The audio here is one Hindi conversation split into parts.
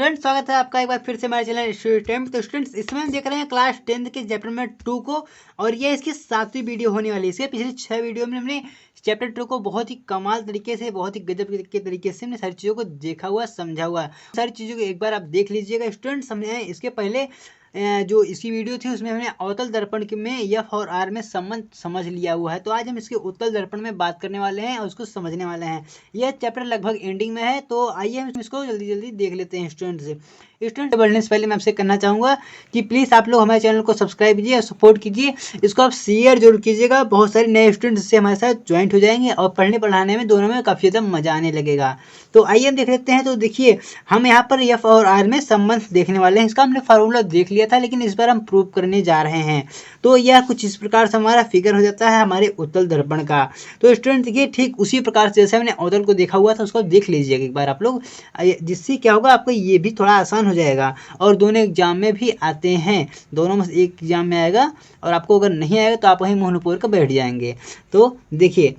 स्टूडेंट स्वागत है आपका एक बार फिर से हमारे चैनल स्टूडेंट। तो स्टूडेंट्स इसमें हम देख रहे हैं क्लास 10th के चैप्टर नंबर 2 को, और ये इसकी 7वीं वीडियो होने वाली है। इसके पिछले 6 वीडियो में हमने चैप्टर 2 को बहुत ही कमाल तरीके से, बहुत ही गजब के तरीके से हमने सारी चीज़ों को देखा हुआ, समझा हुआ। सारी चीज़ों को एक बार आप देख लीजिएगा स्टूडेंट्स। हमने इसके पहले जो इसकी वीडियो थी उसमें हमने अवतल दर्पण में एफ और आर में संबंध समझ लिया हुआ है। तो आज हम इसके उत्तल दर्पण में बात करने वाले हैं और उसको समझने वाले हैं। यह चैप्टर लगभग एंडिंग में है, तो आइए हम इसको जल्दी जल्दी देख लेते हैं स्टूडेंट्स। स्टूडेंट बढ़ने से पहले मैं आपसे कहना चाहूँगा कि प्लीज़ आप लोग हमारे चैनल को सब्सक्राइब कीजिए और सपोर्ट कीजिए। इसको आप शेयर जरूर कीजिएगा। बहुत सारे नए स्टूडेंट्स इससे हमारे साथ ज्वाइंट हो जाएंगे और पढ़ने पढ़ाने में दोनों में काफ़ी ज़्यादा मजा आने लगेगा। तो आइए हम देख लेते हैं। तो देखिए, हम यहाँ पर एफ और आर में संबंध देखने वाले हैं। इसका हमने फार्मूला देख लिया था, लेकिन इस बार हम प्रूव करने जा रहे हैं। तो यह कुछ इस प्रकार से हमारा फिगर हो जाता है हमारे उत्तल दर्पण का। तो स्टूडेंट देखिए, ठीक उसी प्रकार से जैसे हमने अवतल को देखा हुआ था उसको देख लीजिएगा एक बार आप लोग, जिससे क्या होगा आपको ये भी थोड़ा आसान हो जाएगा। और दोनों एग्जाम में भी आते हैं, दोनों में से एक एग्जाम में आएगा, और आपको अगर नहीं आएगा तो आप वहीं मुँह लुपोर कर बैठ जाएंगे। तो देखिए,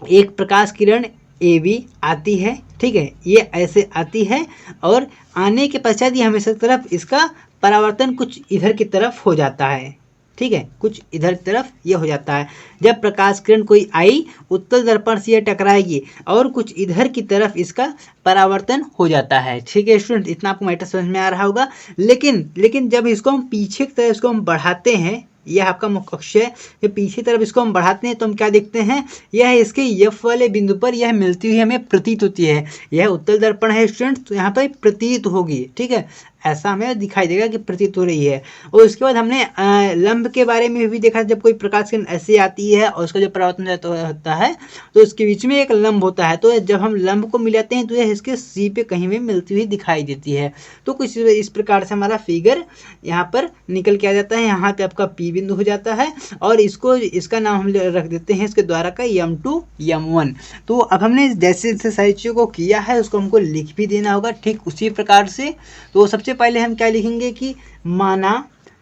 एक प्रकाश किरण ए बी आती है, ठीक है, ये ऐसे आती है, और आने के पश्चात ये हमेशा तरफ इसका परावर्तन कुछ इधर की तरफ हो जाता है, ठीक है, कुछ इधर की तरफ ये हो जाता है। जब प्रकाश किरण कोई आई उत्तल दर्पण से ये टकराएगी और कुछ इधर की तरफ इसका परावर्तन हो जाता है। ठीक है स्टूडेंट, इतना आपको मैटर समझ में आ रहा होगा। लेकिन जब इसको हम पीछे की तरफ इसको हम बढ़ाते हैं, यह आपका मुख्य अक्ष है, जब पीछे तरफ इसको हम बढ़ाते हैं तो हम क्या देखते हैं, यह इसके एफ वाले बिंदु पर यह मिलती हुई हमें प्रतीत होती है। यह उत्तल दर्पण है स्टूडेंट, तो यहाँ पर प्रतीत होगी, ठीक है, ऐसा हमें दिखाई देगा कि प्रतीत हो रही है। और उसके बाद हमने लंब के बारे में भी देखा। जब कोई प्रकाश किरण ऐसे आती है और उसका जो परावर्तन होता है तो उसके बीच में एक लंब होता है। तो जब हम लंब को मिलाते हैं तो यह इसके सी पे कहीं में मिलती हुई दिखाई देती है। तो कुछ इस प्रकार से हमारा फिगर यहाँ पर निकल के आ जाता है। यहाँ पे आपका पी बिंदु हो जाता है, और इसका नाम हम रख देते हैं इसके द्वारा का M2 M1। तो अब हमने जैसे जैसे सारी चीज़ों को किया है उसको हमको लिख भी देना होगा ठीक उसी प्रकार से। तो सबसे पहले हम क्या लिखेंगे कि माना,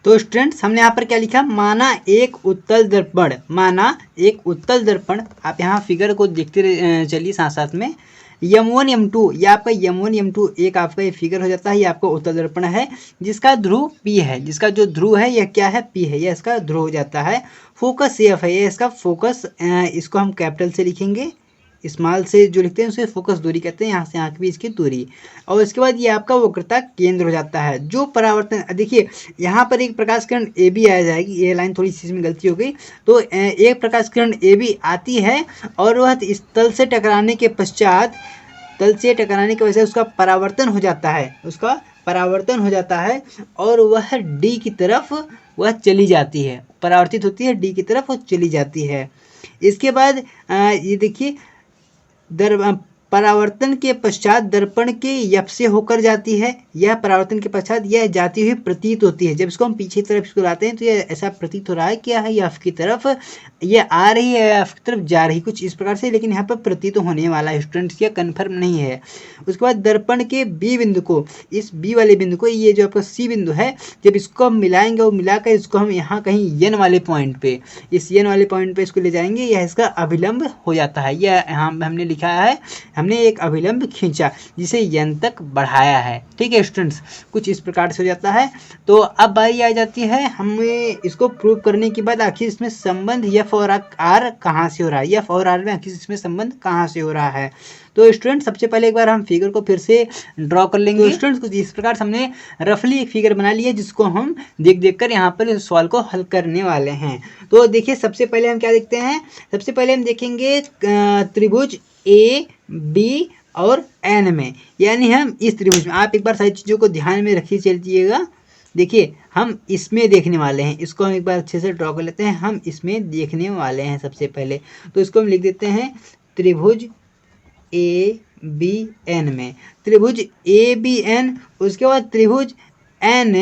तो स्टूडेंट्स हमने यहाँ पर क्या लिखा, माना एक उत्तल दर्पण, माना एक उत्तल दर्पण। आप यहाँ फिगर को देखते चलिए साथ साथ में। M1 M2, ये आपका M1 M2 एक आपका ये फिगर हो जाता है। ये आपका उत्तल दर्पण है जिसका ध्रुव P है, जिसका जो ध्रुव है यह क्या है, P है, यह इसका ध्रुव हो जाता है। फोकस F है, ये इसका फोकस, इसको हम कैपिटल से लिखेंगे, स्मॉल से जो लिखते हैं उसे फोकस दूरी कहते हैं, यहाँ से यहाँ की भी इसकी दूरी। और इसके बाद ये आपका वक्रता केंद्र हो जाता है। जो परावर्तन, देखिए यहाँ पर एक प्रकाश किरण ए बी आ जाएगी, ये लाइन थोड़ी सी में गलती हो गई। तो एक प्रकाश किरण ए बी आती है और वह इस तल से टकराने के पश्चात, तल से टकराने की वजह से उसका परावर्तन हो जाता है, उसका परावर्तन हो जाता है, और वह डी की तरफ वह चली जाती है, परावर्तित होती है, डी की तरफ वो चली जाती है। इसके बाद ये देखिए, परावर्तन के पश्चात दर्पण के एफ से होकर जाती है। यह परावर्तन के पश्चात यह जाती हुई प्रतीत होती है। जब इसको हम पीछे की तरफ इसको लाते हैं तो यह ऐसा प्रतीत हो रहा है क्या है, एफ की तरफ ये आ रही है, एफ की तरफ जा रही, कुछ इस प्रकार से। लेकिन यहाँ पर प्रतीत होने वाला है स्टूडेंट्स, यह कन्फर्म नहीं है। उसके बाद दर्पण के बी बिंदु को, इस बी वाले बिंदु को, ये जो आपका सी बिंदु है, जब इसको हम मिलाएंगे और मिलाकर इसको हम यहाँ कहीं एन वाले पॉइंट पे, इस एन वाले पॉइंट पे इसको ले जाएंगे, यह इसका अभिलंब हो जाता है। यह यहाँ हमने लिखा है, हमने एक अभिलंब खींचा जिसे एन तक बढ़ाया है। ठीक है स्टूडेंट्स, कुछ इस प्रकार से हो जाता है। तो अब बारी आ जाती है हमें इसको प्रूव करने के बाद आखिर इसमें संबंध एफ और आर कहाँ से हो रहा है, एफ और आर में आखिर इसमें संबंध कहाँ से हो रहा है। तो स्टूडेंट सबसे पहले एक बार हम फिगर को फिर से ड्रॉ कर लेंगे। तो स्टूडेंट्स कुछ इस प्रकार से हमने रफली एक फिगर बना लिया जिसको हम देख कर यहाँ पर इस सवाल को हल करने वाले हैं। तो देखिए, सबसे पहले हम क्या देखते हैं, सबसे पहले हम देखेंगे त्रिभुज ए बी और एन में, यानी हम इस त्रिभुज में, आप एक बार सारी चीज़ों को ध्यान में रखिए चलिएगा। देखिए, हम इसमें देखने वाले हैं, इसको हम एक बार अच्छे से ड्रॉ कर लेते हैं। हम इसमें देखने वाले हैं सबसे पहले, तो इसको हम लिख देते हैं त्रिभुज ए बी एन में, त्रिभुज ए बी एन। उसके बाद त्रिभुज एन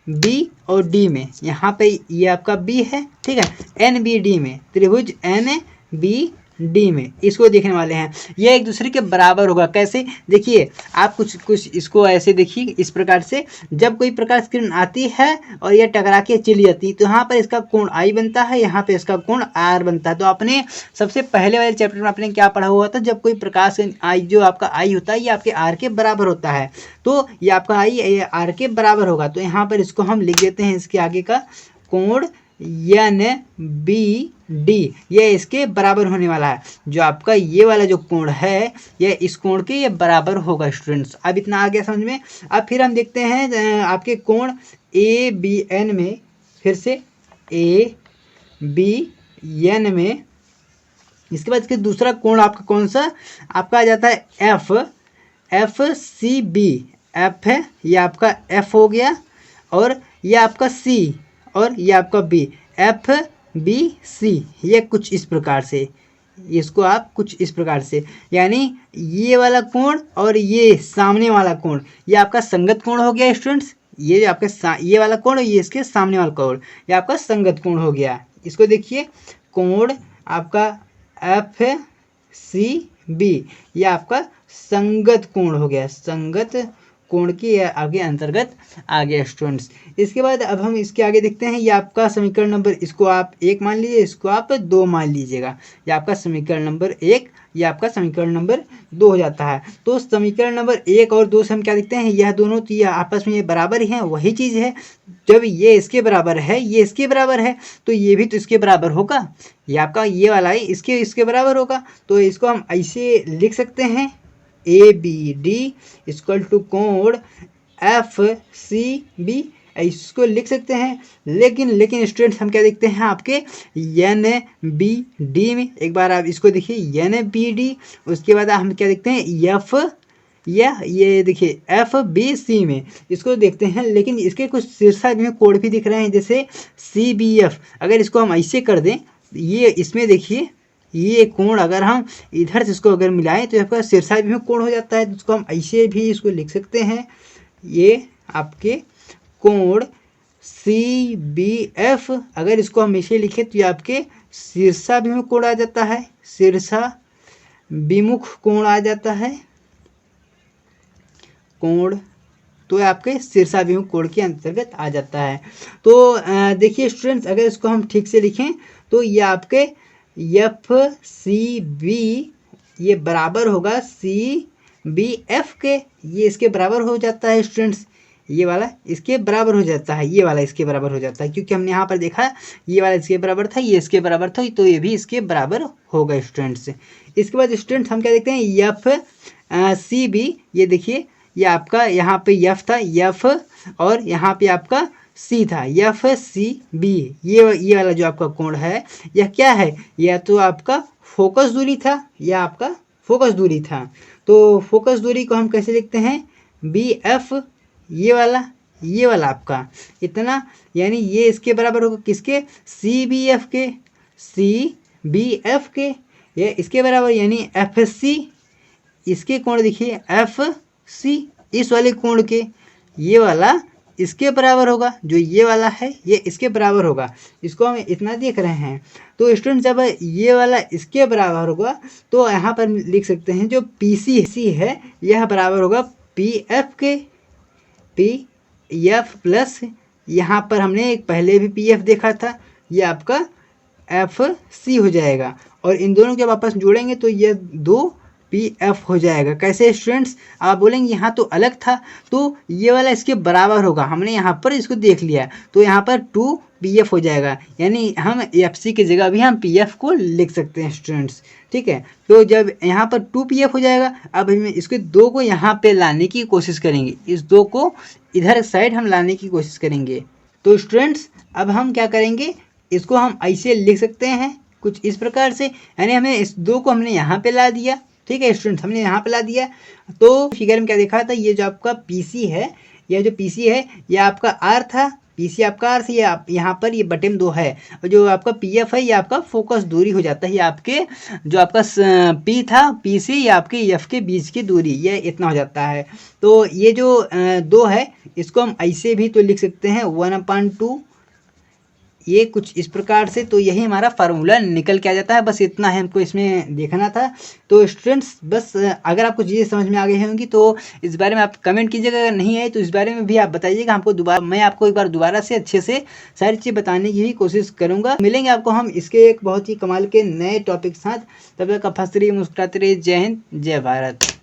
बी और डी में, यहाँ पे ये आपका बी है, ठीक है, एन बी डी में, त्रिभुज एन बी डी में, इसको देखने वाले हैं। ये एक दूसरे के बराबर होगा। कैसे? देखिए आप कुछ इसको ऐसे देखिए, इस प्रकार से जब कोई प्रकाश किरण आती है और ये टकरा के चली जाती है तो यहाँ पर इसका कोण आई बनता है, यहाँ पे इसका कोण आर बनता है। तो आपने सबसे पहले वाले चैप्टर में आपने क्या पढ़ा हुआ था? जब कोई प्रकाश आई, जो आपका आई होता है ये आपके आर के बराबर होता है, तो ये आपका आई ये आर के बराबर होगा। तो यहाँ पर इसको हम लिख देते हैं, इसके आगे का कोण एन बी डी ये इसके बराबर होने वाला है। जो आपका ये वाला जो कोण है ये इस कोण के ये बराबर होगा स्टूडेंट्स। अब इतना आ गया समझ में। अब फिर हम देखते हैं आपके कोण ए बी एन में, फिर से ए बी एन में, इसके बाद इसके दूसरा कोण आपका कौन सा आपका आ जाता है? F, F C B, F है ये आपका एफ हो गया, और ये आपका सी, और ये आपका बी, एफ बी सी। ये कुछ इस प्रकार से, इसको आप कुछ इस प्रकार से, यानी ये वाला कोण और ये सामने वाला कोण ये आपका संगत कोण हो गया स्टूडेंट्स। ये जो आपका ये वाला कोण और ये इसके सामने वाला कोण ये आपका संगत कोण हो गया। इसको देखिए, कोण आपका एफ सी बी ये आपका संगत कोण हो गया, संगत कोण के आगे अंतर्गत आ गया स्टूडेंट्स। इसके बाद अब हम इसके आगे देखते हैं, ये आपका समीकरण नंबर, इसको आप 1 मान लीजिए, इसको आप 2 मान लीजिएगा। ये आपका समीकरण नंबर 1, ये आपका समीकरण नंबर 2 हो जाता है। तो समीकरण नंबर 1 और 2 से हम क्या देखते हैं? यह दोनों तो ये आपस में ये बराबर ही हैं, वही चीज़ है। जब ये इसके बराबर है, ये इसके बराबर है, तो ये भी तो इसके बराबर होगा। ये आपका ये वाला है इसके बराबर होगा। तो इसको हम ऐसे लिख सकते हैं, A B D equal to कोण एफ सी बी, इसको लिख सकते हैं। लेकिन स्टूडेंट्स हम क्या देखते हैं आपके एन बी डी में, एक बार आप इसको देखिए एन बी डी, उसके बाद हम क्या देखते हैं एफ, या ये देखिए एफ बी सी में, इसको देखते हैं। लेकिन इसके कुछ शीर्षक में कोड भी दिख रहे हैं, जैसे सी बी एफ। अगर इसको हम ऐसे कर दें, ये इसमें देखिए ये कोण अगर हम इधर से इसको अगर मिलाएं तो आपका शीर्षाभिमुख में कोण हो जाता है। तो इसको हम ऐसे भी इसको लिख सकते हैं, ये आपके कोण सी बी एफ, अगर इसको हम ऐसे लिखें तो ये आपके शीर्षाभिमुख कोण आ जाता है, शीर्षाभिमुख कोण आ जाता है कोण, तो आपके शीर्षाभिमुख कोण के अंतर्गत आ जाता है। तो देखिए स्टूडेंट्स, अगर इसको हम ठीक से लिखें तो ये आपके एफ सी बी ये बराबर होगा सी बी एफ के, ये इसके बराबर हो जाता है स्टूडेंट्स। ये वाला इसके बराबर हो जाता है, ये वाला इसके बराबर हो जाता है, क्योंकि हमने यहाँ पर देखा ये वाला इसके बराबर था, ये इसके बराबर था, तो ये भी इसके बराबर होगा स्टूडेंट्स। इसके बाद स्टूडेंट्स हम क्या देखते हैं, एफ सी बी, ये देखिए ये आपका यहाँ पे एफ था, एफ और यहाँ पे आपका सी था, एफ सी बी, ये वाला जो आपका कोण है यह क्या है? यह तो आपका फोकस दूरी था, यह आपका फोकस दूरी था। तो फोकस दूरी को हम कैसे लिखते हैं? बी एफ, ये वाला आपका इतना, यानी ये इसके बराबर होगा किसके? सी बी एफ के, सी बी एफ के, ये इसके बराबर, यानी एफ सी, इसके कोण देखिए एफ सी, इस वाले कोण के ये वाला इसके बराबर होगा, जो ये वाला है ये इसके बराबर होगा। इसको हम इतना देख रहे हैं। तो स्टूडेंट जब ये वाला इसके बराबर होगा तो यहाँ पर लिख सकते हैं जो पी सी है यह बराबर होगा पी एफ के, पी एफ प्लस, यहाँ पर हमने एक पहले भी पी एफ देखा था, ये आपका एफ सी हो जाएगा। और इन दोनों के वापस जोड़ेंगे तो ये 2 पी एफ हो जाएगा। कैसे स्टूडेंट्स? आप बोलेंगे यहाँ तो अलग था, तो ये वाला इसके बराबर होगा, हमने यहाँ पर इसको देख लिया, तो यहाँ पर 2 पी एफ हो जाएगा, यानी हम एफ सी की जगह भी हम पी एफ को लिख सकते हैं स्टूडेंट्स। ठीक है, तो जब यहाँ पर 2 पी एफ हो जाएगा, अब हम इसके 2 को यहाँ पे लाने की कोशिश करेंगे, इस 2 को इधर साइड हम लाने की कोशिश करेंगे। तो स्टूडेंट्स अब हम क्या करेंगे, इसको हम ऐसे लिख सकते हैं कुछ इस प्रकार से, यानी हमें इस 2 को हमने यहाँ पे ला दिया। ठीक है स्टूडेंट्स, हमने यहाँ पे ला दिया। तो फिगर में क्या देखा था, ये जो आपका पीसी है, यह जो पीसी है ये आपका आर था, पीसी आपका आर था, ये यहाँ पर ये बटे में 2 है, और जो आपका पीएफ है ये आपका फोकस दूरी हो जाता है, ये आपके जो आपका पी था पीसी ये आपके एफ के बीच की दूरी, ये इतना हो जाता है। तो ये जो 2 है इसको हम ऐसे भी तो लिख सकते हैं 1/2, ये कुछ इस प्रकार से, तो यही हमारा फार्मूला निकल के आ जाता है। बस इतना है हमको इसमें देखना था। तो स्टूडेंट्स बस अगर आपको चीज़ें समझ में आ गई होंगी तो इस बारे में आप कमेंट कीजिएगा, अगर नहीं आए तो इस बारे में भी आप बताइएगा हमको दोबारा। मैं आपको एक बार दोबारा से अच्छे से सारी चीज़ बताने की भी कोशिश करूँगा। मिलेंगे आपको हम इसके एक बहुत ही कमाल के नए टॉपिक के साथ। तब तक आप हंसते रहिए, मुस्कुराते रहिए। जय हिंद, जय भारत।